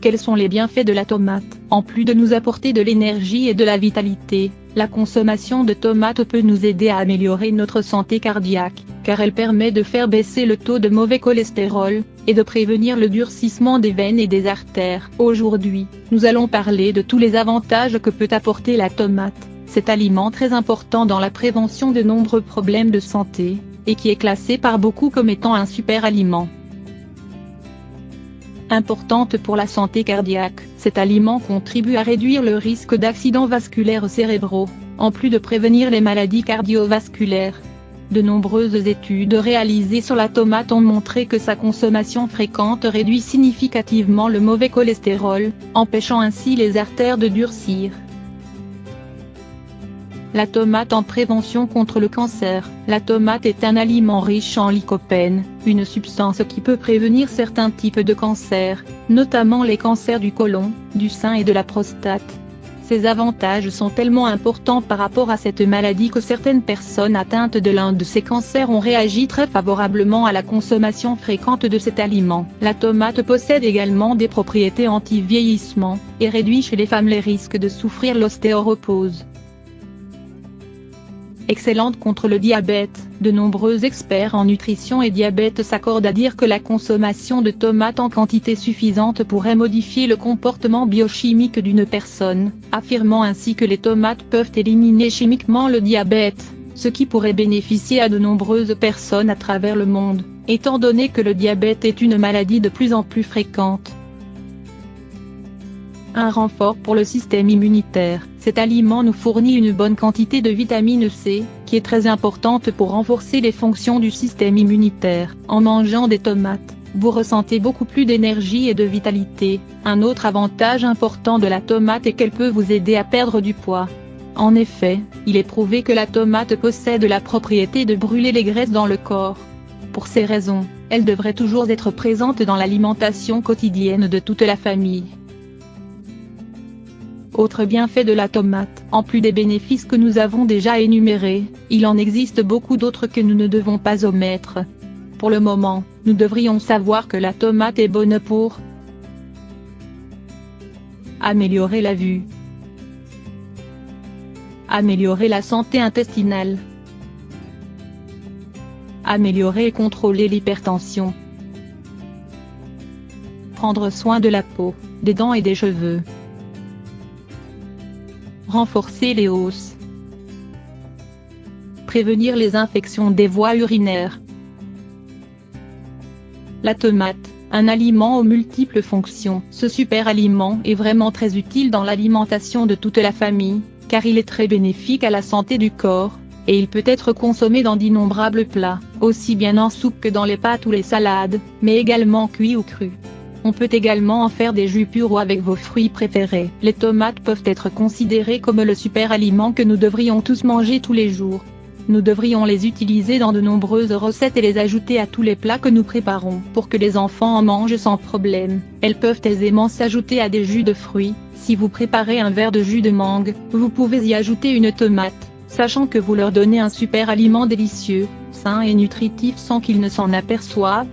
Quels sont les bienfaits de la tomate? En plus de nous apporter de l'énergie et de la vitalité, la consommation de tomates peut nous aider à améliorer notre santé cardiaque, car elle permet de faire baisser le taux de mauvais cholestérol, et de prévenir le durcissement des veines et des artères. Aujourd'hui, nous allons parler de tous les avantages que peut apporter la tomate, cet aliment très important dans la prévention de nombreux problèmes de santé, et qui est classé par beaucoup comme étant un super aliment. Importante pour la santé cardiaque, cet aliment contribue à réduire le risque d'accidents vasculaires cérébraux, en plus de prévenir les maladies cardiovasculaires. De nombreuses études réalisées sur la tomate ont montré que sa consommation fréquente réduit significativement le mauvais cholestérol, empêchant ainsi les artères de durcir. La tomate en prévention contre le cancer. La tomate est un aliment riche en lycopène, une substance qui peut prévenir certains types de cancers, notamment les cancers du côlon, du sein et de la prostate. Ces avantages sont tellement importants par rapport à cette maladie que certaines personnes atteintes de l'un de ces cancers ont réagi très favorablement à la consommation fréquente de cet aliment. La tomate possède également des propriétés anti-vieillissement, et réduit chez les femmes les risques de souffrir l'ostéoporose. Excellente contre le diabète. De nombreux experts en nutrition et diabète s'accordent à dire que la consommation de tomates en quantité suffisante pourrait modifier le comportement biochimique d'une personne, affirmant ainsi que les tomates peuvent éliminer chimiquement le diabète, ce qui pourrait bénéficier à de nombreuses personnes à travers le monde, étant donné que le diabète est une maladie de plus en plus fréquente. Un renfort pour le système immunitaire. Cet aliment nous fournit une bonne quantité de vitamine C, qui est très importante pour renforcer les fonctions du système immunitaire. En mangeant des tomates, vous ressentez beaucoup plus d'énergie et de vitalité. Un autre avantage important de la tomate est qu'elle peut vous aider à perdre du poids. En effet, il est prouvé que la tomate possède la propriété de brûler les graisses dans le corps. Pour ces raisons, elle devrait toujours être présente dans l'alimentation quotidienne de toute la famille. Autre bienfait de la tomate. En plus des bénéfices que nous avons déjà énumérés, il en existe beaucoup d'autres que nous ne devons pas omettre. Pour le moment, nous devrions savoir que la tomate est bonne pour améliorer la vue, améliorer la santé intestinale, améliorer et contrôler l'hypertension, prendre soin de la peau, des dents et des cheveux, renforcer les os, prévenir les infections des voies urinaires. La tomate, un aliment aux multiples fonctions. Ce super aliment est vraiment très utile dans l'alimentation de toute la famille, car il est très bénéfique à la santé du corps, et il peut être consommé dans d'innombrables plats, aussi bien en soupe que dans les pâtes ou les salades, mais également cuit ou cru. On peut également en faire des jus purs ou avec vos fruits préférés. Les tomates peuvent être considérées comme le super aliment que nous devrions tous manger tous les jours. Nous devrions les utiliser dans de nombreuses recettes et les ajouter à tous les plats que nous préparons pour que les enfants en mangent sans problème. Elles peuvent aisément s'ajouter à des jus de fruits. Si vous préparez un verre de jus de mangue, vous pouvez y ajouter une tomate, sachant que vous leur donnez un super aliment délicieux, sain et nutritif sans qu'ils ne s'en aperçoivent.